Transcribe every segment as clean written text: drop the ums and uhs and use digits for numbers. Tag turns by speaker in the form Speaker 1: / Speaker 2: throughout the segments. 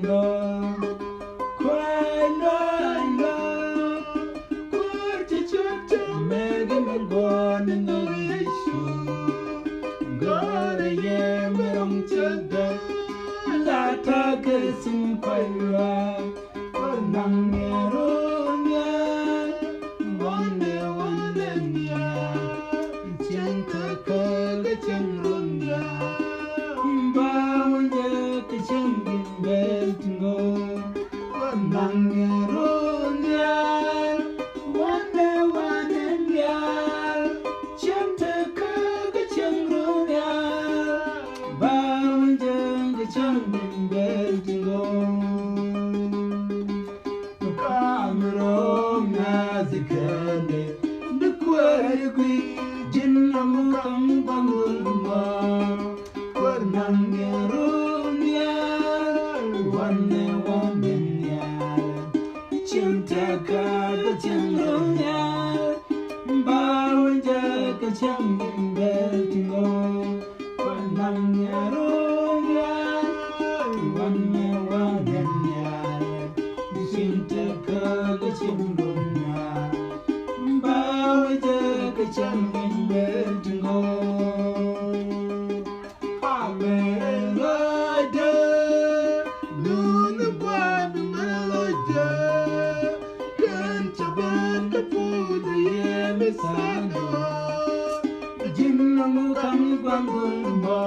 Speaker 1: beltingo kwano ilo kurti chuta megi mangone no yeshu gore ye merong chada la ta kesim kwala nang meronya wande wande nya chenta kala chengrunya bawnya kechengin beltingo nang meronya wande wande nya chenta kala chengrunya bawnya kechengin beltingo Zikane, the query, Jinnam come Bangulma, Quernangarunia, one ya, Chimtaka, the Chimrunia, Bawaja, the Chim Beltino, Quernangarunia, one ya, Chimtaka, the Chimrunia. Changin beltingo Amelode Luna bad melode Kanta banda puda yemisano Jinnamu kami bangulma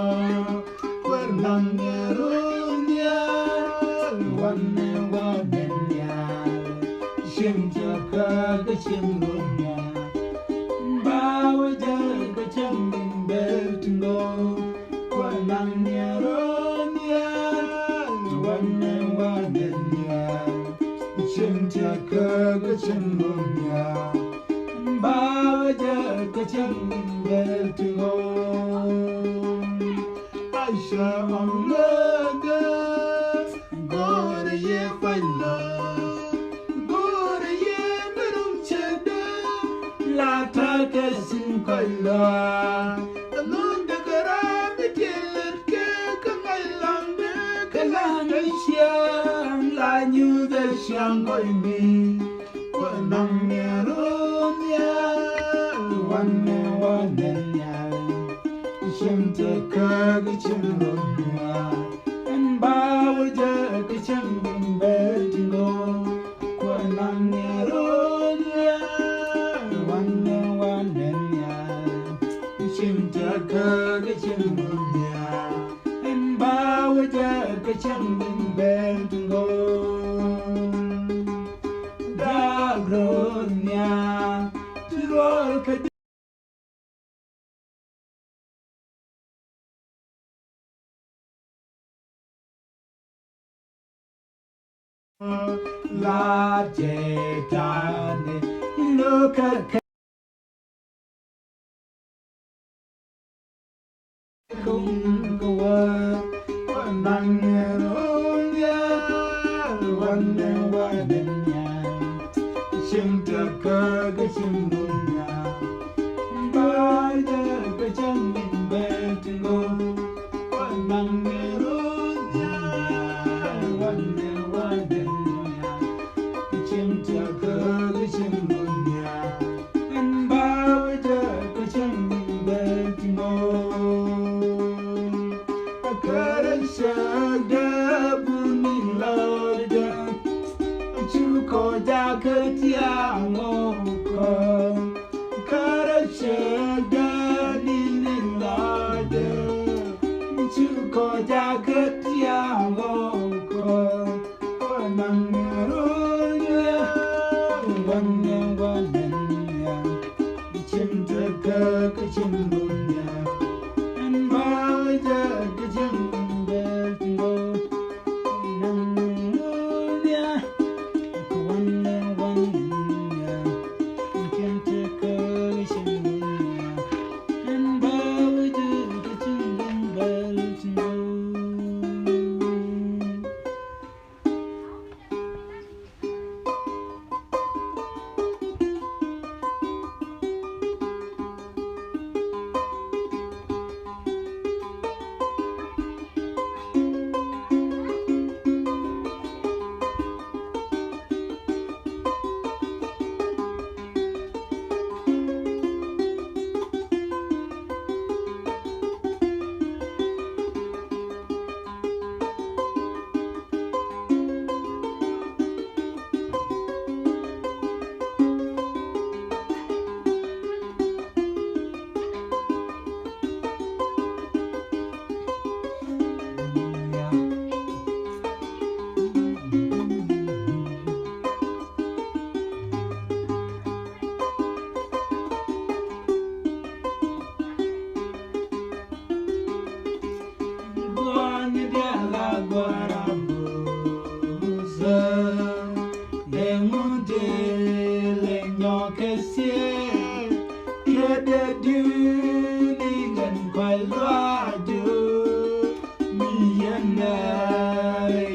Speaker 1: Quernangarunya Wane wadenya Shimjaka gachimrunya Bawaja kachangin beltingo Quernangarunya Wane wadenya Shimjaka gachimrunya Bawaja kachangin beltingo Aisha mamlaga Gore ye falla Gore ye merum chada La takesin kolla Along the garami tillet ke kangalambe Kalanga siyang La nyu the siyang koimi Kwanang merunya Wane wadenya Shimta kagachimrunya And bawaja kachangin beltingo Kwanang merunya Kagachimrunya and bawaja kachangin beltingo Dagronya Tirol kadi La jetane Loka Kung kawa Quernangarunya Wane wadenya Shimta kagachimrunya Baja kachangin beltingo Quernangarunya Wane wadenya Shimta kagachimrunya And baja kachangin beltingo Shagda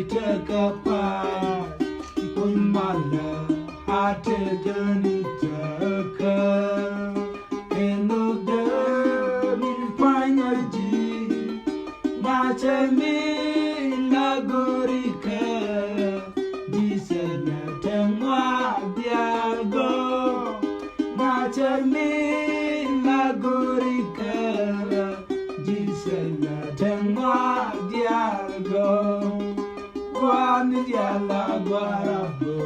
Speaker 1: terkapai pun malah hati geni terka eno demi panyaji macami nagurika di sana tengah biargo macami nagurika di sana tengah biargo Wani diala guarabo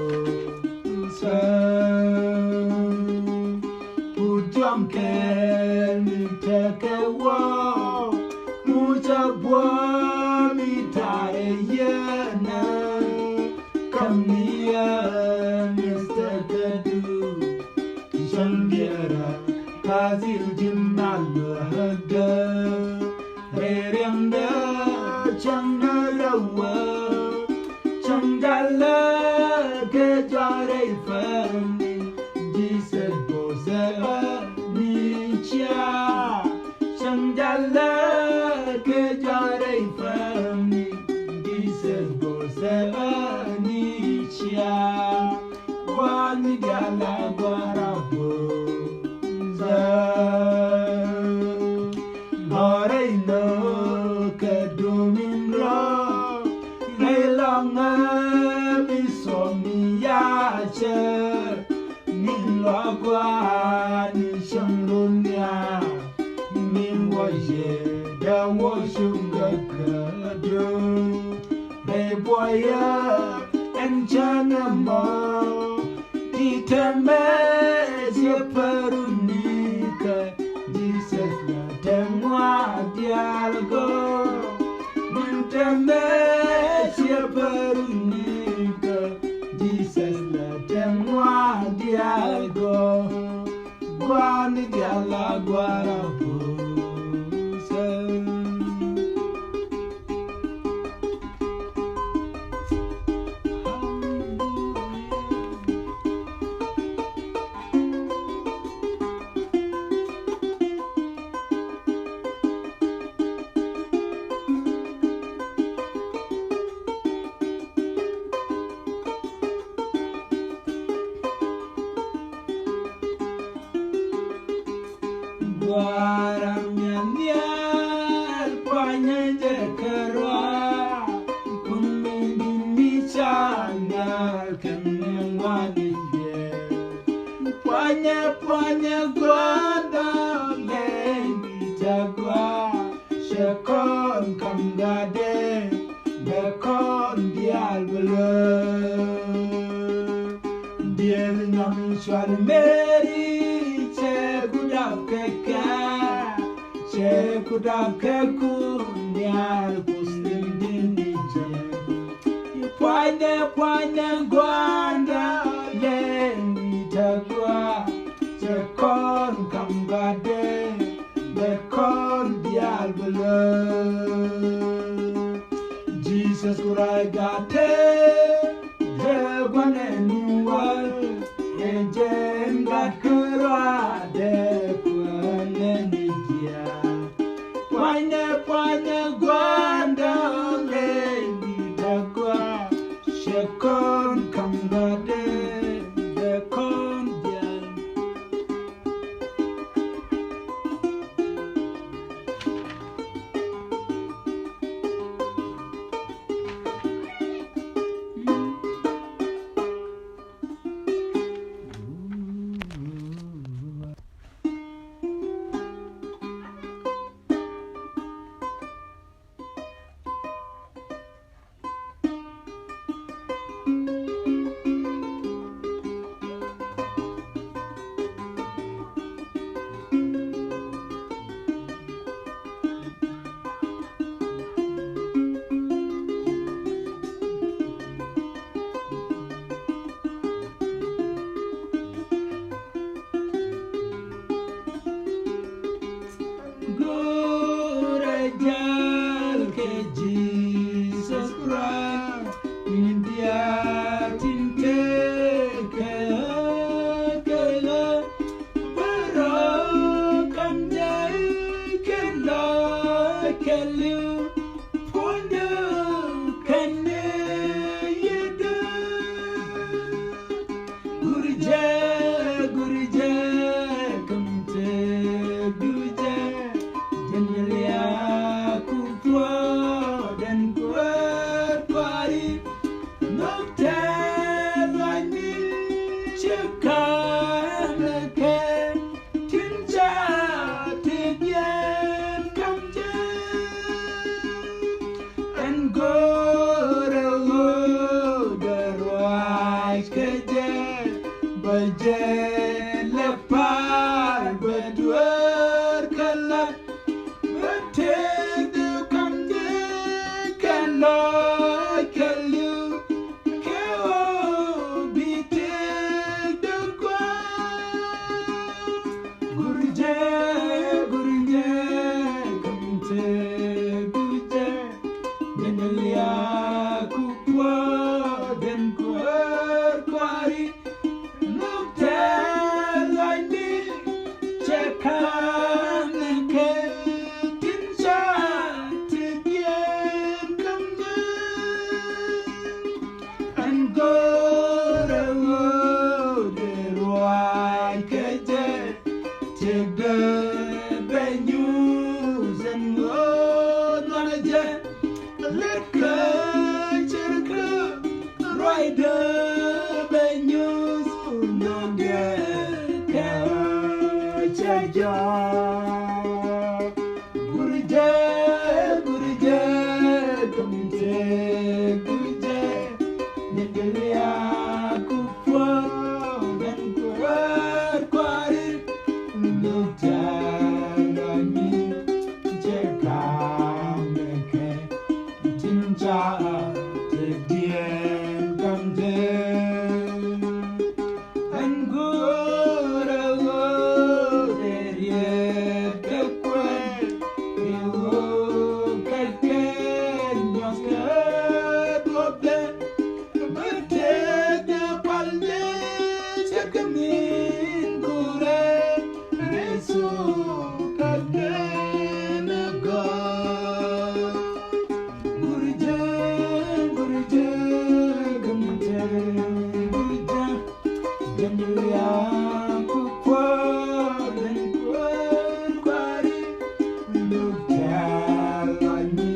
Speaker 1: Ujam keni tekewo Muja bua mitare yena Kamnia Mr. Kadu Shangiara Kazil jimbalo haga Reremda Chanalawa Chandala ke jare fani Jesus bose nicha Chandala ke jare fani Jesus bose nicha Wani gala guarabo Hore no ke domingo Leilanga misomiyache Nilagwa nishanglunya Minwaje dawo shungakado Reboya enchanamo Ditemeze perunika Jesus la temwa dialgo Ditemeze perunika Jesus la temwa dialgo Guani diala guarabuse Guaramianial panyanya kerwa Kumindimichanya kenyangwanije Panya guada lengi jagwa Shekon kamgade Bekon dial bele Diel nyami shwal meri Cekudap keku nyal puslim dinije Pwanya gwanda lengi tagwa Cekon kamgade Bekon dial bele Jesus kurai gate Jebane nuwal Ejen gat kerade Pwanya gwanda lengi dagwa Shekon kamgade Bekon dial like you, be take the Gurje, Gurje, come take Gurje, Nenelia Kupwa, then Kwari, look there like me, check on the cake, in shot again, come down, and go the road, the right, take the bad news and go on again. Let go, ride the bad news, no get catch ya. Gurje, Gurje, come take Gurje, Negelia Kupwa, then Kwari. Look down on me, check out the cake, Tinja, take the end, come down, and go the road, yet get away, you can't get your skirt up there, but take the pallet, check me in good. So kadena ga Gurje, Gurje, gamte Gurje, Jamilia Kupwa, then Kwari, look at me,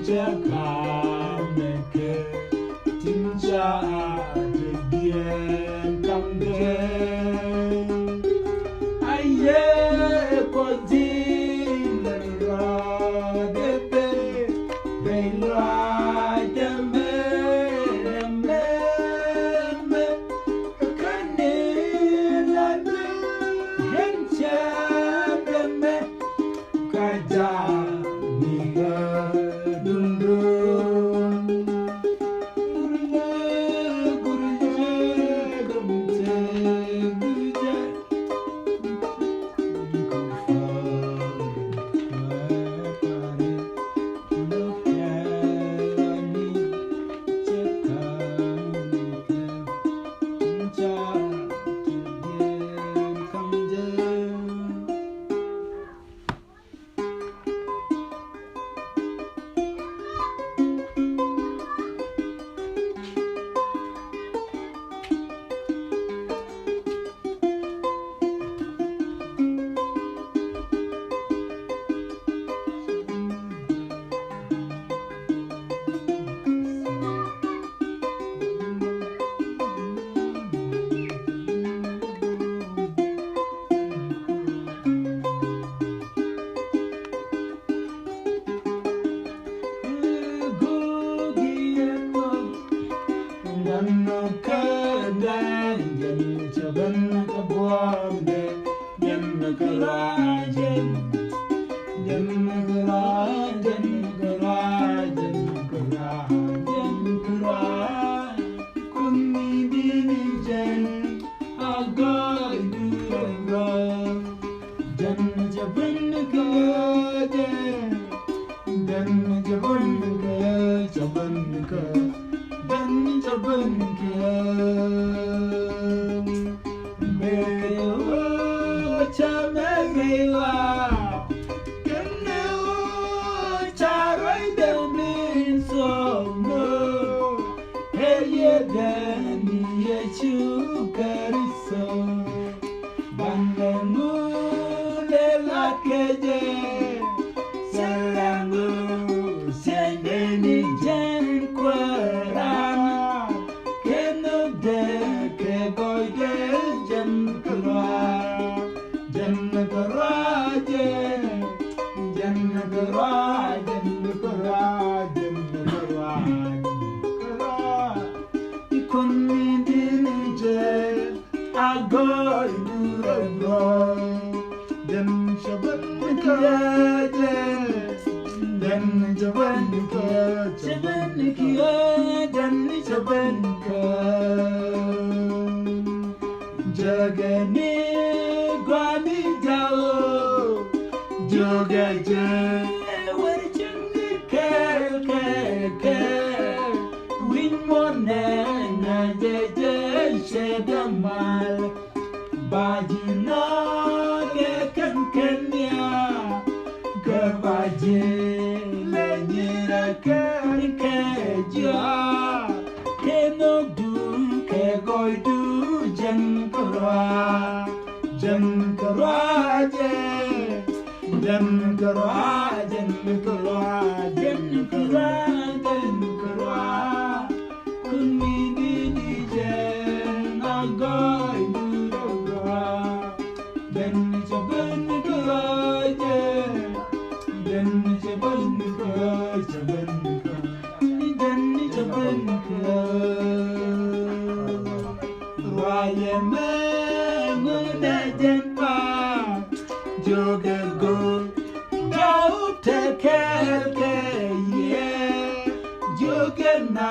Speaker 1: Jakameke, Tinja, the DM, come there. Yeah, così la debe, la deme, me, canela me, hencha me, kaja niga dundu. Jagani gwani jao joga je warchungi ke win mona na je shedamal bajina ke kankanya gabaje lenyira ke ja no du ke goidu jan karwa je jan karwa kunni di je na goidu ra dan jaban je dan jaban Raya menguna jempa juga go jauh tekel ke ye juga na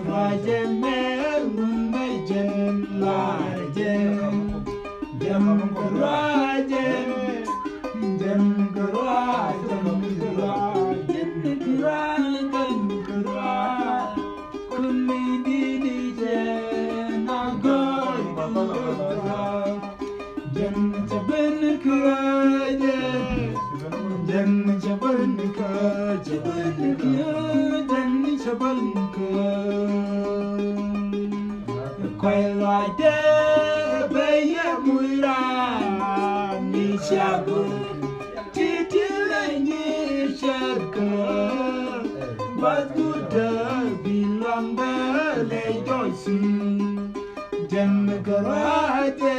Speaker 1: raya menguna jem larje jam keraje kuni di je na goy jan jaban keraje jan jaban quay lại de beye muira ni shago titile ni shaka batu da bilang le joysi jan keraje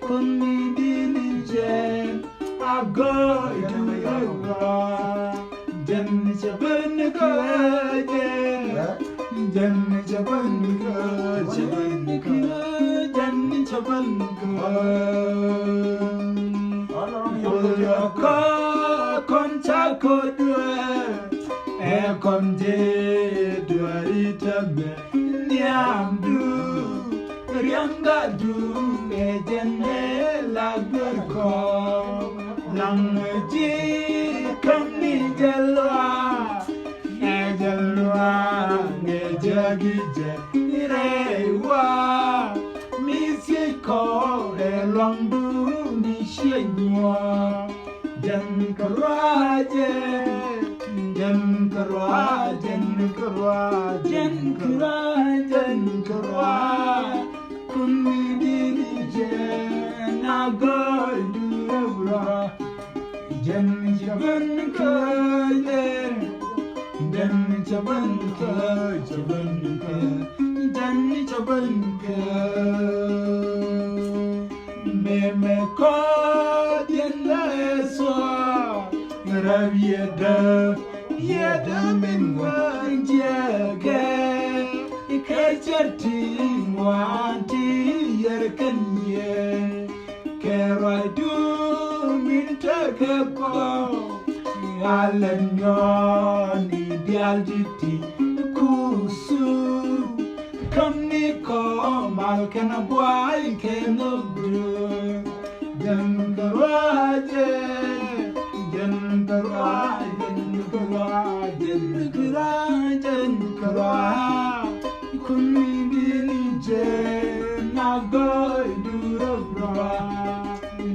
Speaker 1: kuni dini jen agoy duwa jan jaban keraje jan jaban ka koncha ko dua kon je dua itabe nyamdu rianga du ejene lagko langji kami jalwa ngejagi rewa misiko elondu nishinywa jan keraje kuni dini je na goy dura jan jaban ke meme ko dienne so ravieda yeda min wanjage ikajarti wanti yerkanye keradu min takako alanyoni dialjiti kusu kamni ko malkana boy kenogru jangaraje kuni dini je na goy dura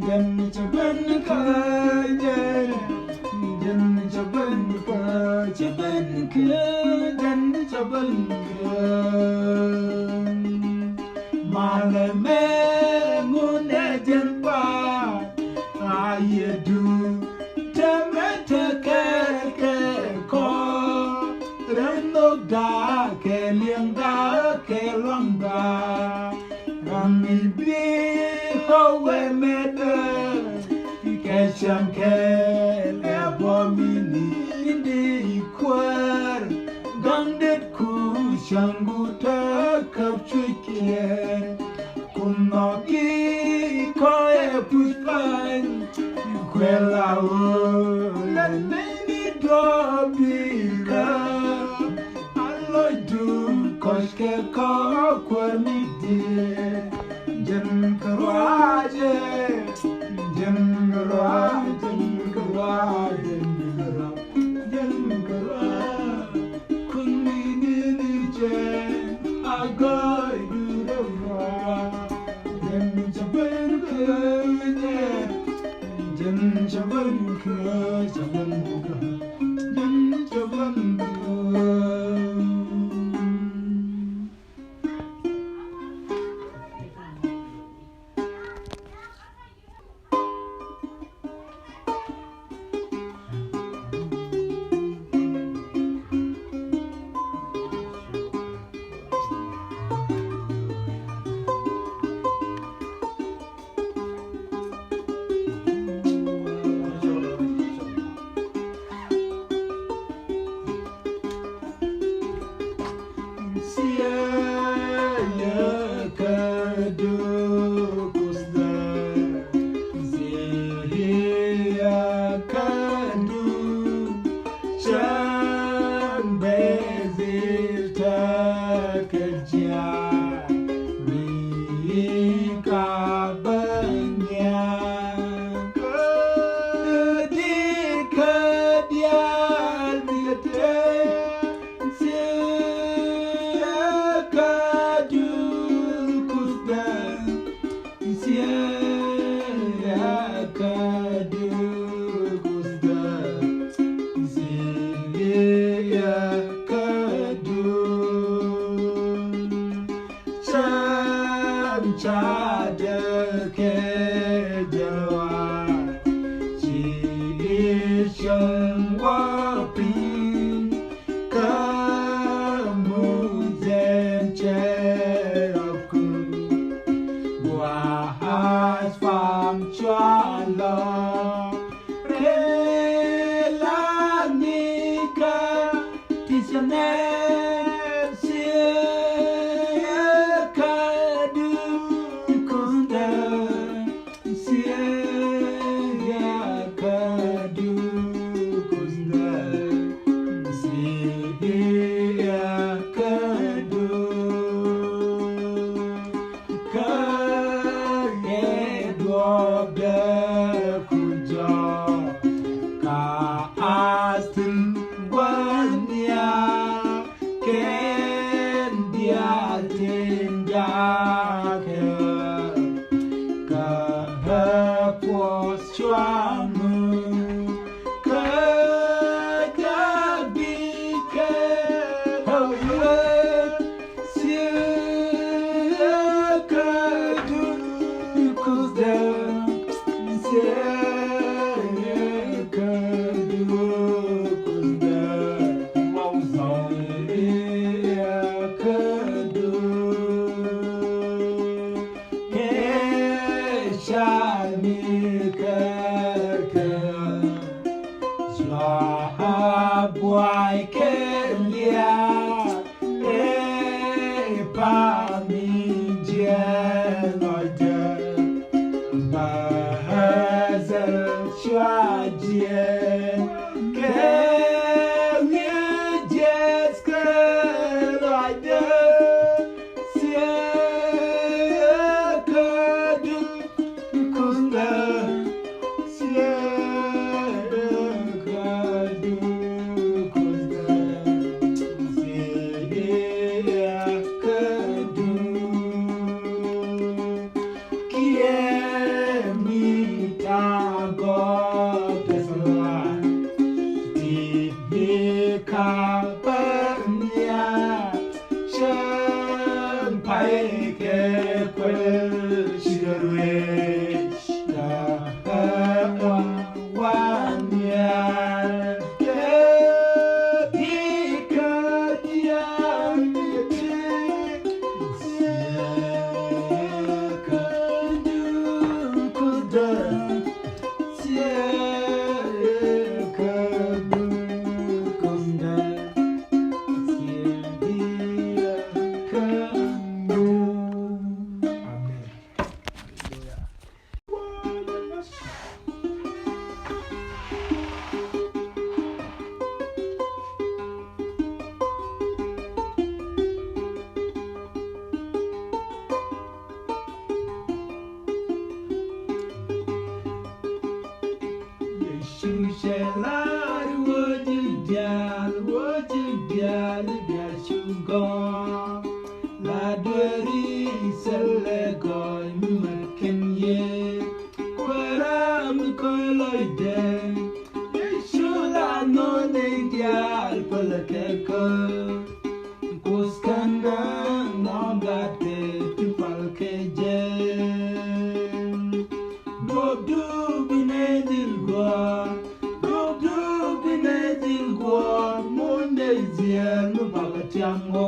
Speaker 1: jan jaban malame ngune jempa ayedu temete ke ko rendo da ke lianga ke longa rami bi howe mede ke chamke le bomini indi kwar gandet ku shanguta kapchike kunoki quella la neni dobika alloy du koske ko kwarmidi jen karwaje jen karwaje kunni ni je agoy du rawa jen jaber kanya jen jaber ko la dweri selle goy makin ye kwara mi ko loide shula no ne dial palake ko kuskanda no gate tu palke je do binedil go monde ziel no bagatiamo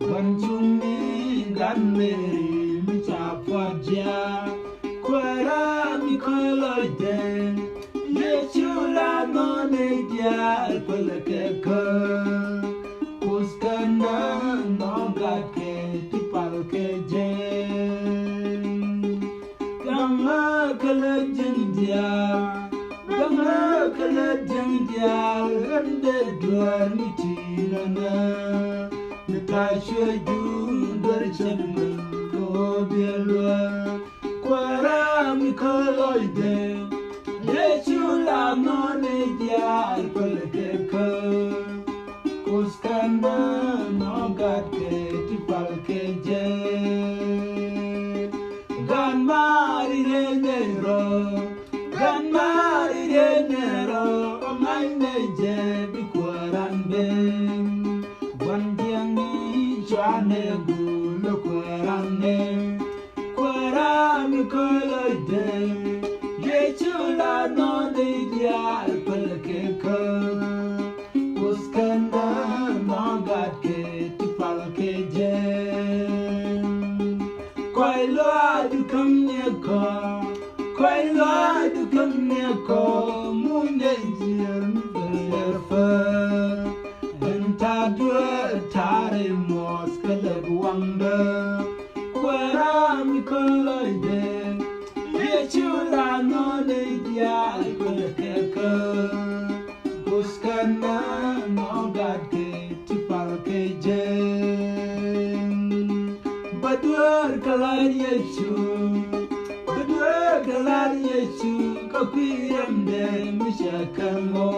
Speaker 1: banjuni ganmeri mi chapaja kwara mi koloide ye chula no ne dial palake ko kuskana no gate tu palke je gama kala jindia ande duar mitirana mitashe jundar chanda ko belwa kwara mi koloide ye chula no ne dial palke ko kuskanda no gate ti palke je gan mari renero amane je bikwarambe wandiangi chane gulo kwarane kwarami koloide ye chula no de dial palke ko kuskanda no gatke ti palke je kwai lo du kamne ko kwai lo du kamne ko munde jian verfa enta dua tare mos kalab wanga kwara mi koloide ye chula no ne dia kolaka buskana no gadke tipalke je badur kalar yechu kakwiyam de mishakamo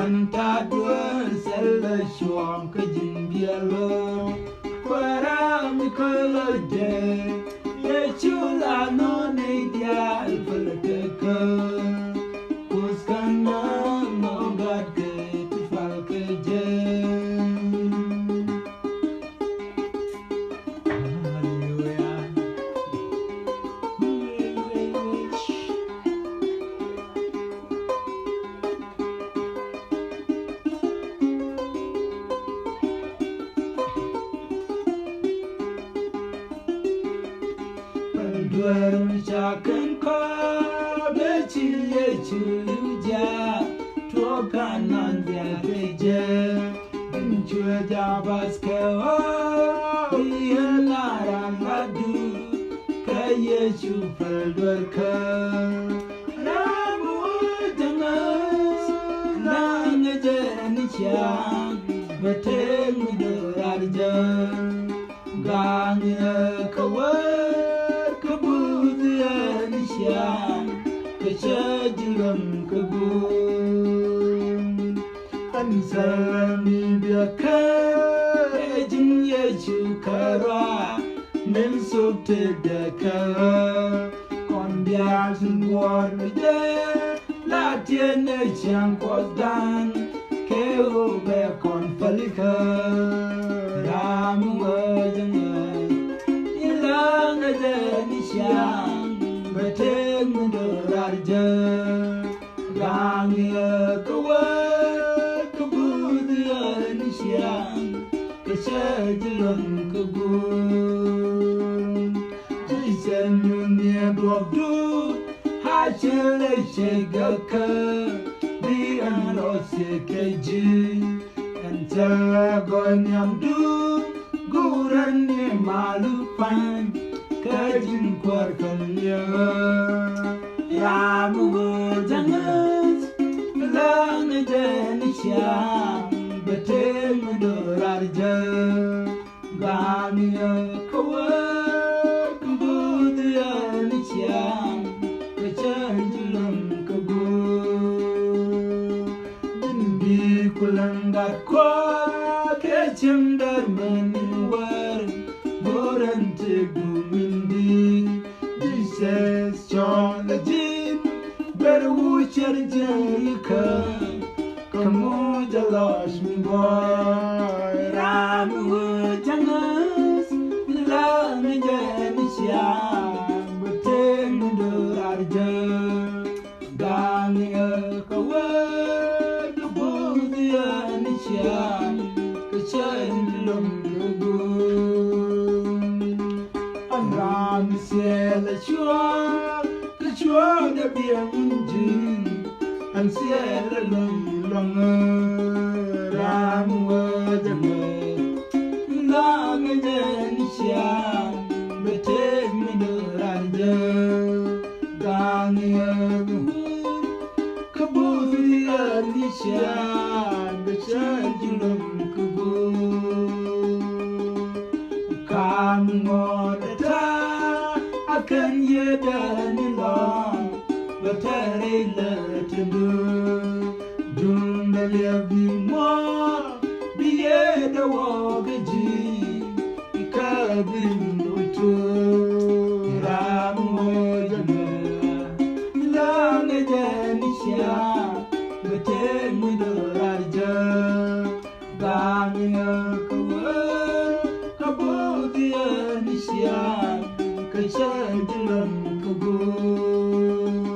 Speaker 1: anta dua sella shwam kajimbialo kwara mi koloide ye chula no ne dia alfalaka kuskana no gadke tifalke je Duerm chakan ko bechi ye chuluja tokanan dia keje binchua jabas ke o yenaran madu kaye chupal dorka ramu jangas nangeje nicha beteng dorarja ganya kawa kecajuran kebun ansalami biaka ejin yechu kara mensuk tedaka kondia sunwar mide latiene chang kodan keo be konfalika ramu wajanga ilang aja nisyang beteng dorarja gangya kawa kebudia nisyang kecajuran kebun jisen dunia dwabdu hachele chegaka di anrose keji entala gonyamdu gurani malupan kajin kwarkanya ramu jangas lang jenisya beteng dorarja gamia kawa kebudia nisya kecajuran kebun dindi kulanggat ko ke cendar menuar Boran teguh mindi Jesus John Jin Berwucar jika Kamu jelas boy Ramu jangas Lang jadi siang Beteng mundur arja Gangi kawan Kebudian siang Kecendelung kegun Anram sela chua Kechua da biang unjin An sela long Ram wajang Lang jen siang Beteng mundur arja Gangi Kebudian siang Kecendelung Kamu datang akan yedani long Batari letendu Junda lebi mo Biye da wagaji Ikabin utu Ramu jana Lang jani siya Bateng midorarja Gangi kawan Kebudian siang Kecendelan kegun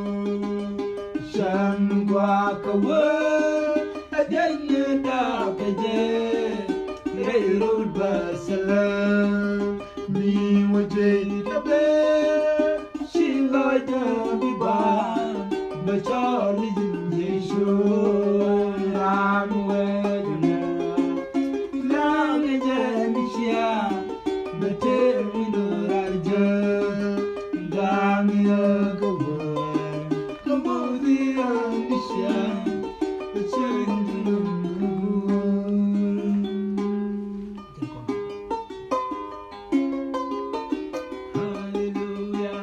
Speaker 1: Sang gua kawan Adanya dah keje Reirul basalam Mi wajah tabe Sila jabiban Bacari Yesu Ramu wajana Lang jani siang Beteng mundur arja Gangi kawan Kemudian siang Kecenderung kegun Haleluya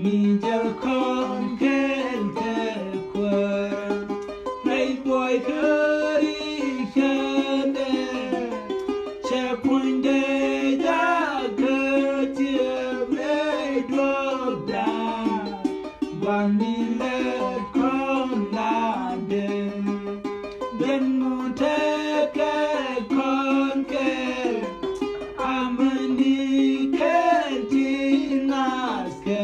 Speaker 1: Minjal kon kel kwar Ray boy kari kande Chapunde da ketia me drop down Bani le kon lade Den muteke kon kel Amani kenti naske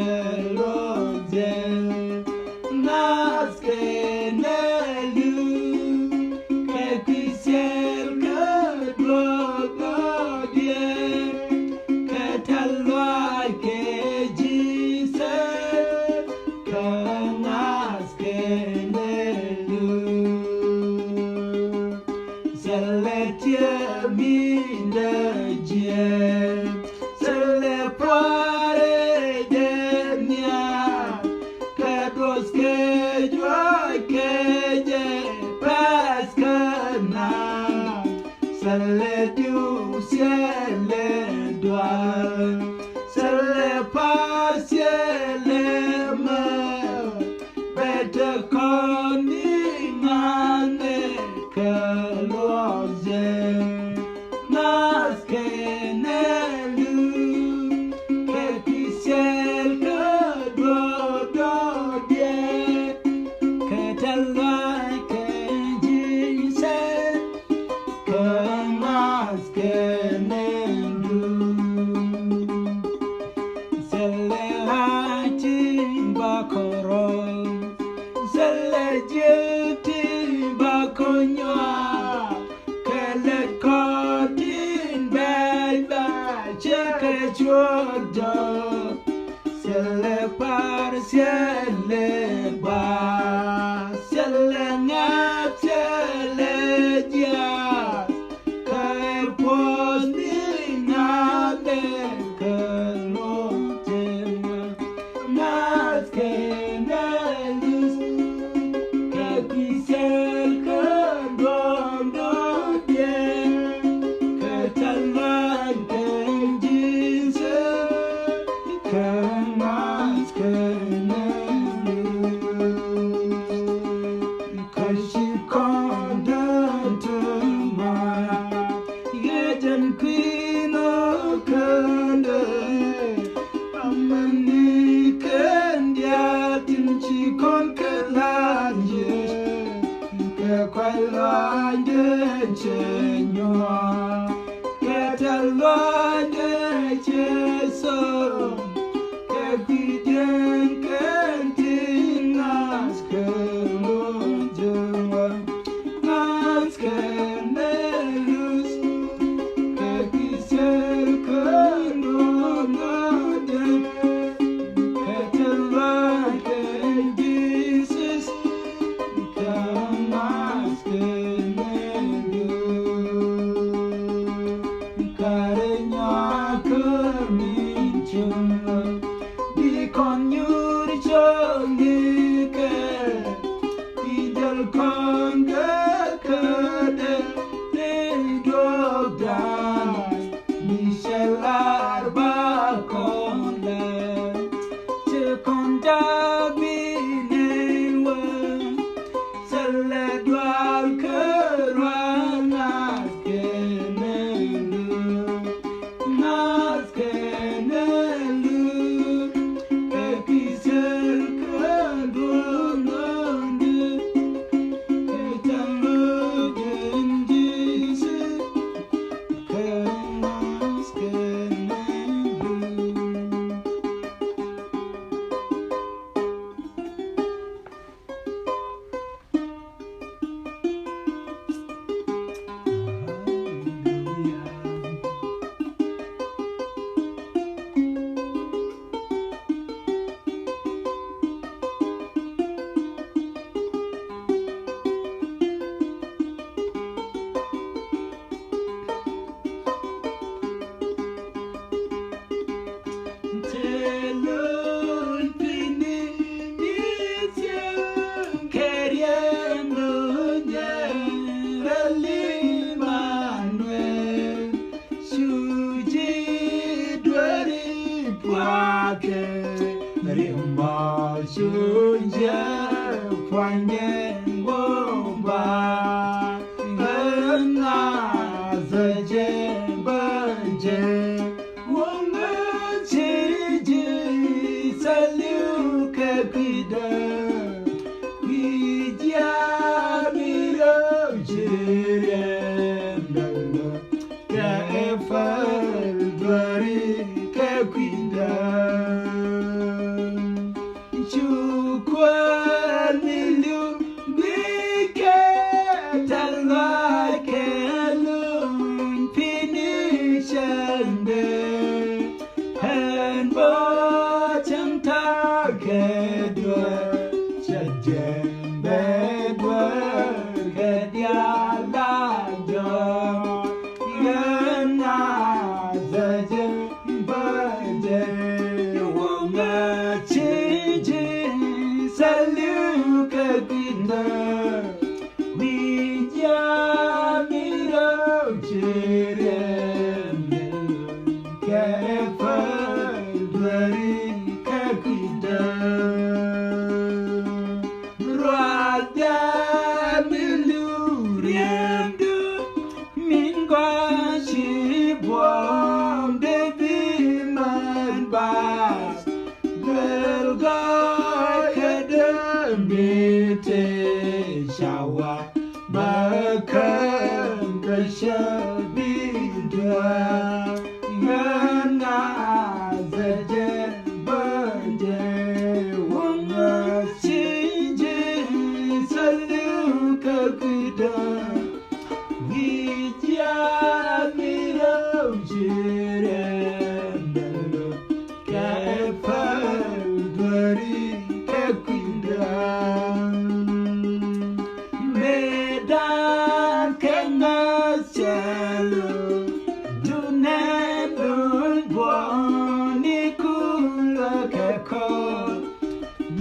Speaker 1: Pos ni na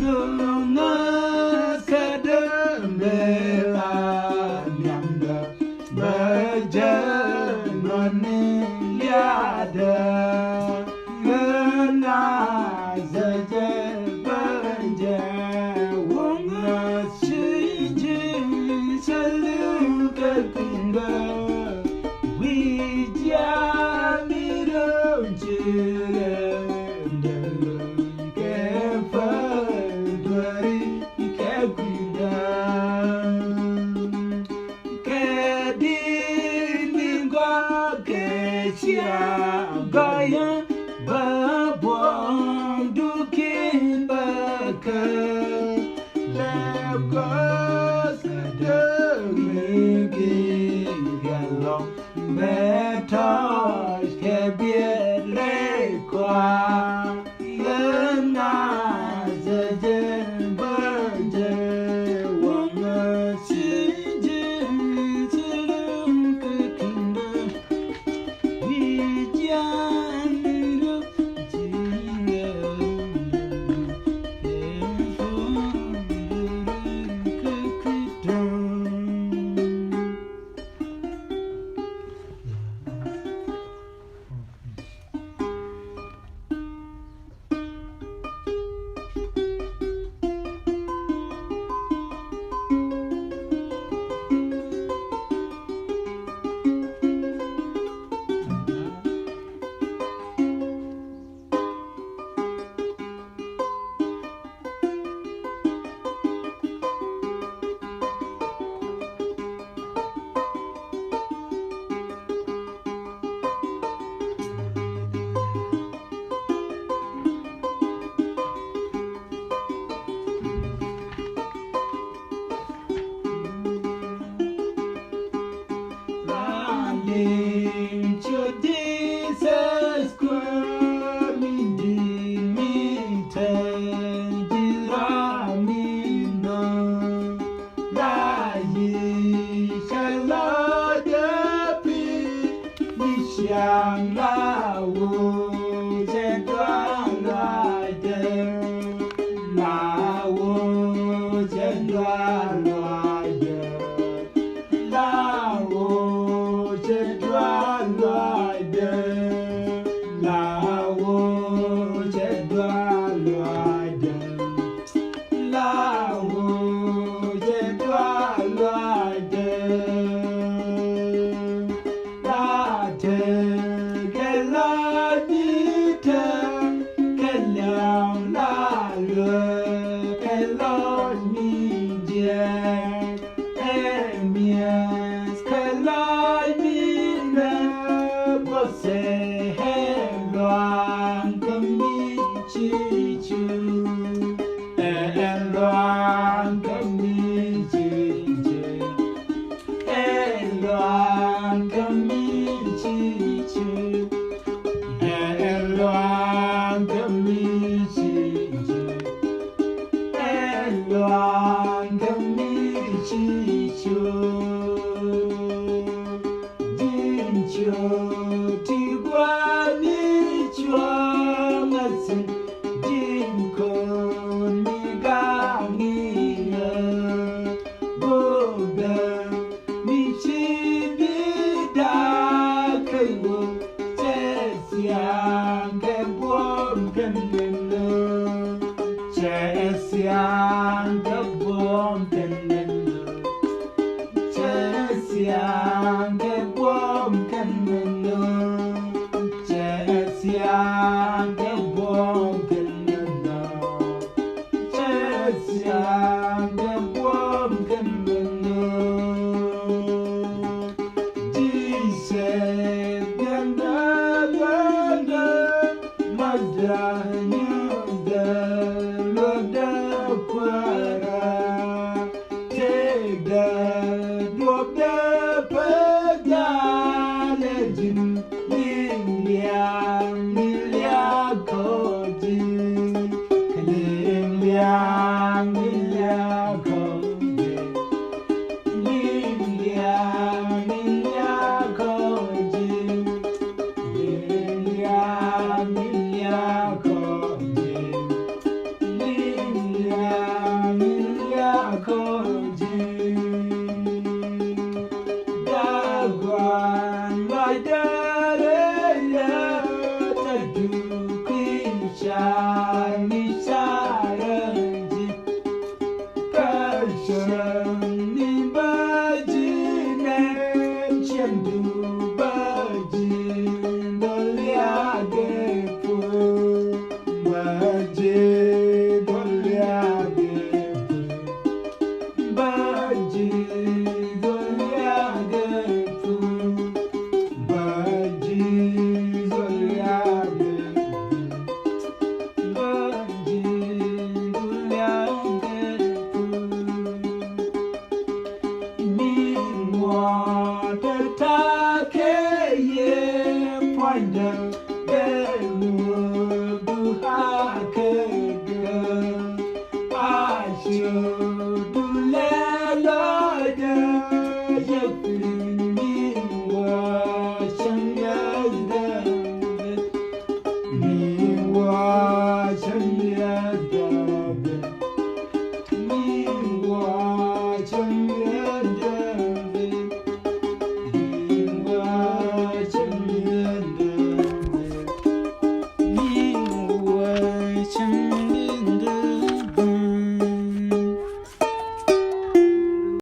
Speaker 1: Lunga kadembela nyam Betos ke biere kwa Lena zeje berje Wanga sije Silum kekinda Wijan hidup jingga To Jesus Christ, me Jiramina, Rayi Shalodapi, Nishang Lawo, Jedwalade, Lawo, Jedwalade, Lawo, Jedwalade, Lawo, Jedwalade, Lawo, Jedwalade, Late Geladita, Kelam Lalo, Kelon Media, Emias, Kelon Mina, Bose, Heloan, Kamichichu, Eloan, Kamichichu, Eloan, Kamichichu, Eloan, Kamichichu, Eloan, Kamichichu, Jincho, Tigwanicho, Masin, Jinko, Nigamina, Boga, Michibida, Kayo, Chesiang, Kebom, Kanelo, Chesiang, Kebom, Kanelo, Chesiang, Kebom, Kanelo, Chesiang, Kebom, Kanelo, Chesiang, Kebom, Kanelo, Jesus, Ganda, Ganda, Madanya, Loda, Quara, Tega, Loda, Pagalajin, Lilia, Lilia, Kodi, Lilia, Lilia, Kodi, Lilia, Lilia, Kodi, Lilia, Lilia, Kodi, Lilia, Lilia, Kodi, Dagwan, Vaidarea, Tadu, Quincha, Nisharanji, Kashani, Bajine, Chandu, Bajin, Doliagepu, Bajin, Doliagepu,